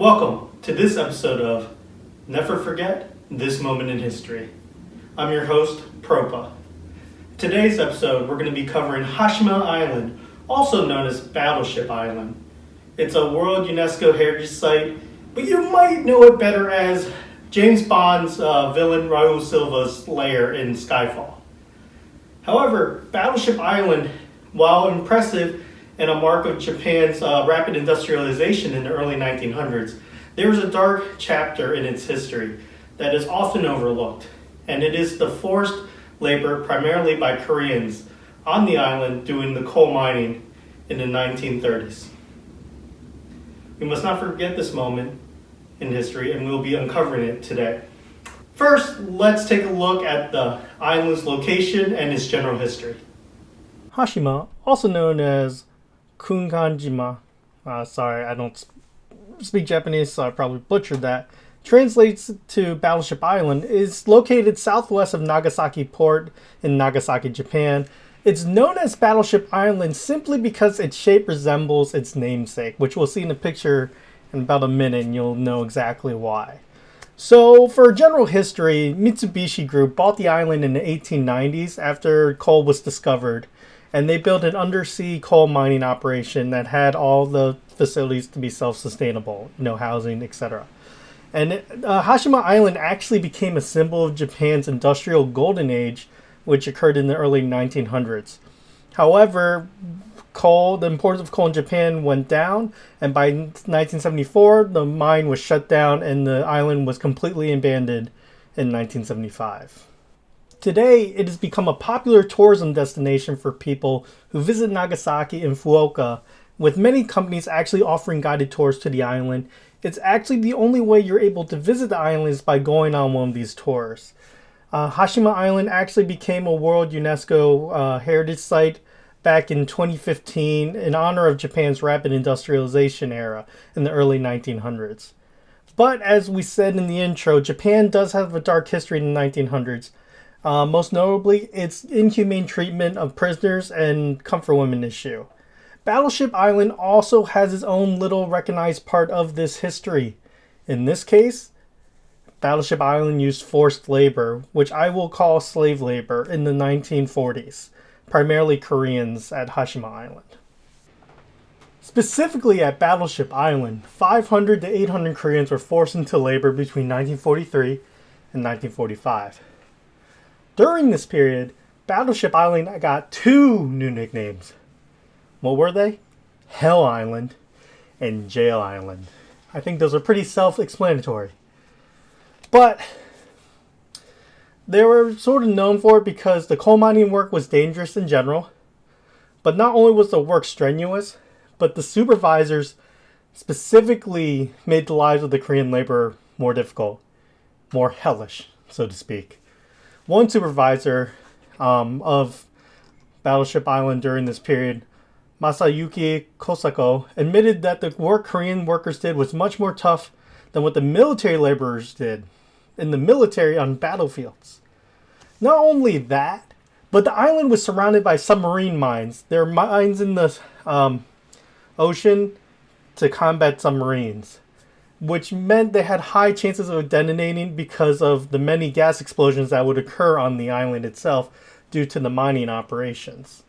Welcome to this episode of Never Forget This Moment in History. I'm your host, Propa. Today's episode, we're going to be covering Hashima Island, also known as Battleship Island. It's a World UNESCO Heritage Site, but you might know it better as James Bond's villain Raul Silva's lair in Skyfall. However, Battleship Island, while impressive and a mark of Japan's rapid industrialization in the early 1900s, there is a dark chapter in its history that is often overlooked, and it is the forced labor primarily by Koreans on the island doing the coal mining in the 1930s. We must not forget this moment in history, and we'll be uncovering it today. First, let's take a look at the island's location and its general history. Hashima, also known as Kunkanjima, sorry, I don't speak Japanese, so I probably butchered that, translates to Battleship Island, is located southwest of Nagasaki Port in Nagasaki, Japan. It's known as Battleship Island simply because its shape resembles its namesake, which we'll see in a picture in about a minute, and you'll know exactly why. So, for general history, Mitsubishi Group bought the island in the 1890s after coal was discovered, and they built an undersea coal mining operation that had all the facilities to be self-sustainable, housing, etc. And Hashima Island actually became a symbol of Japan's industrial golden age, which occurred in the early 1900s. However, the importance of coal in Japan went down, and by 1974, the mine was shut down and the island was completely abandoned in 1975. Today, it has become a popular tourism destination for people who visit Nagasaki and Fukuoka, with many companies actually offering guided tours to the island. It's actually the only way you're able to visit the island is by going on one of these tours. Hashima Island actually became a World UNESCO Heritage Site back in 2015 in honor of Japan's rapid industrialization era in the early 1900s. But as we said in the intro, Japan does have a dark history in the 1900s. Most notably, its inhumane treatment of prisoners and comfort women issue. Battleship Island also has its own little recognized part of this history. In this case, Battleship Island used forced labor, which I will call slave labor, in the 1940s, primarily Koreans at Hashima Island. Specifically at Battleship Island, 500 to 800 Koreans were forced into labor between 1943 and 1945. During this period, Battleship Island got two new nicknames. What were they? Hell Island and Jail Island. I think those are pretty self-explanatory. But they were sort of known for it because the coal mining work was dangerous in general. But not only was the work strenuous, but the supervisors specifically made the lives of the Korean laborer more difficult, more hellish, so to speak. One supervisor of Battleship Island during this period, Masayuki Kosako, admitted that the work Korean workers did was much more tough than what the military laborers did in the military on battlefields. Not only that, but the island was surrounded by submarine mines. There are mines in the ocean to combat submarines, which meant they had high chances of detonating because of the many gas explosions that would occur on the island itself due to the mining operations.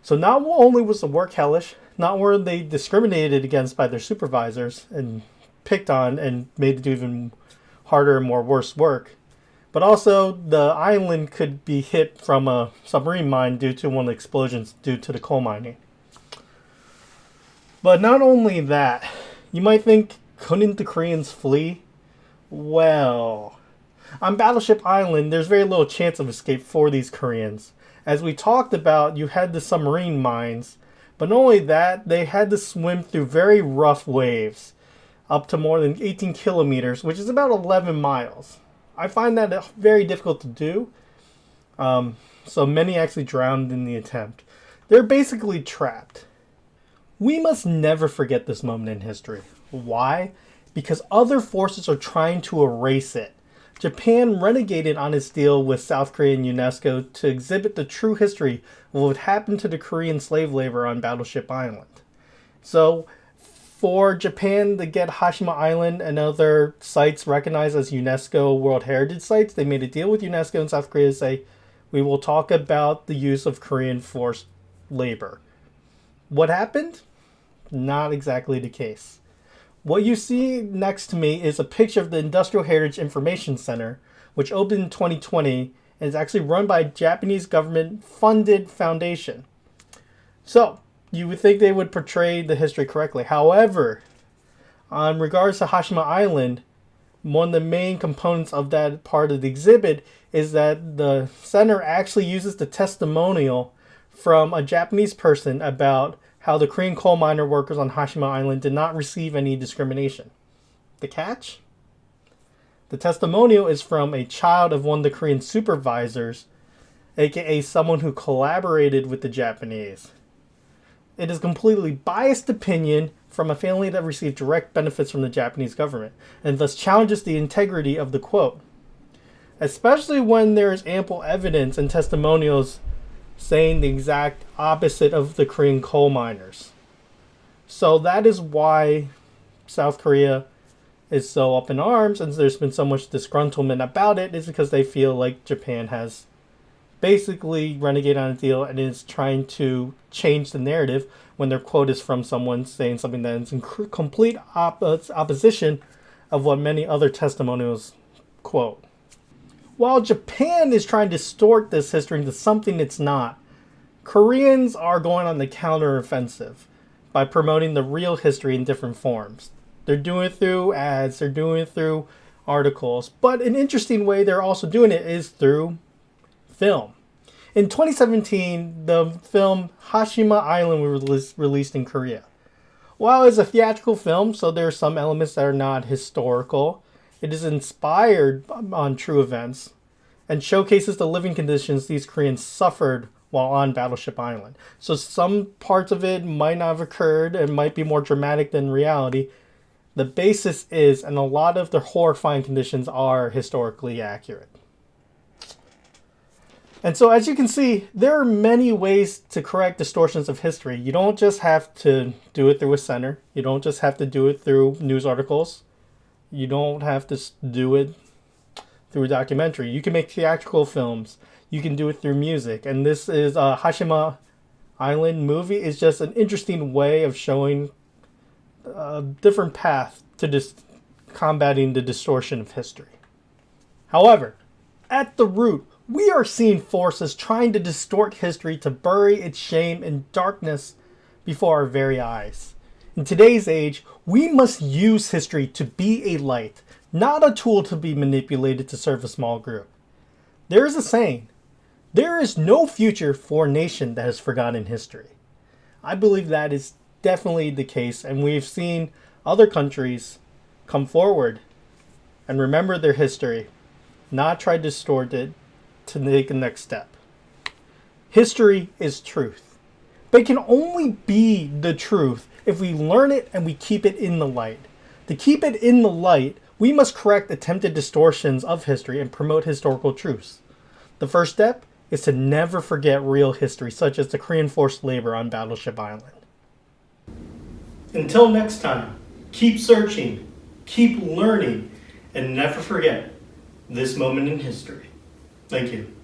So not only was the work hellish, not were they discriminated against by their supervisors and picked on and made to do even harder and more worse work, but also the island could be hit from a submarine mine due to one of the explosions due to the coal mining. But not only that, you might think, couldn't the Koreans flee? Well, on Battleship Island, there's very little chance of escape for these Koreans. As we talked about, you had the submarine mines, but not only that, they had to swim through very rough waves, up to more than 18 kilometers, which is about 11 miles. I find that very difficult to do, so many actually drowned in the attempt. They're basically trapped. We must never forget this moment in history. Why? Because other forces are trying to erase it. Japan renegated on its deal with South Korea and UNESCO to exhibit the true history of what happened to the Korean slave labor on Battleship Island. So For Japan to get Hashima Island and other sites recognized as UNESCO World Heritage Sites, they made a deal with UNESCO and South Korea to say, we will talk about the use of Korean forced labor. What happened? Not exactly the case. What you see next to me is a picture of the Industrial Heritage Information Center, which opened in 2020 and is actually run by a Japanese government-funded foundation. So, you would think they would portray the history correctly. However, in regards to Hashima Island, one of the main components of that part of the exhibit is that the center actually uses the testimonial from a Japanese person about how the Korean coal miner workers on Hashima Island did not receive any discrimination. The catch? The testimonial is from a child of one of the Korean supervisors, aka someone who collaborated with the Japanese. It is a completely biased opinion from a family that received direct benefits from the Japanese government, and thus challenges the integrity of the quote. Especially when there is ample evidence and testimonials saying the exact opposite of the Korean coal miners. So that is why South Korea is so up in arms, and there's been so much disgruntlement about it, is because they feel like Japan has basically renegade on a deal and is trying to change the narrative when their quote is from someone saying something that is in complete opposition of what many other testimonials quote. While Japan is trying to distort this history into something it's not, Koreans are going on the counteroffensive by promoting the real history in different forms. They're doing it through ads, they're doing it through articles, but an interesting way they're also doing it is through film. In 2017, the film Hashima Island was released in Korea. While it's a theatrical film, so there are some elements that are not historical, it is inspired on true events and showcases the living conditions these Koreans suffered while on Battleship Island. So some parts of it might not have occurred and might be more dramatic than reality. The basis is, and a lot of the horrifying conditions are historically accurate. And so as you can see, there are many ways to correct distortions of history. You don't just have to do it through a center. You don't just have to do it through news articles. You don't have to do it through a documentary. You can make theatrical films. You can do it through music. And this is Hashima Island movie is just an interesting way of showing a different path to combating the distortion of history. However, at the root, we are seeing forces trying to distort history to bury its shame in darkness before our very eyes. In today's age, we must use history to be a light, not a tool to be manipulated to serve a small group. There is a saying, there is no future for a nation that has forgotten history. I believe that is definitely the case, and we've seen other countries come forward and remember their history, not try to distort it to take the next step. History is truth, but it can only be the truth if we learn it and we keep it in the light. To keep it in the light, we must correct attempted distortions of history and promote historical truths. The first step is to never forget real history, such as the Korean forced labor on Battleship Island. Until next time, keep searching, keep learning, and never forget this moment in history. Thank you.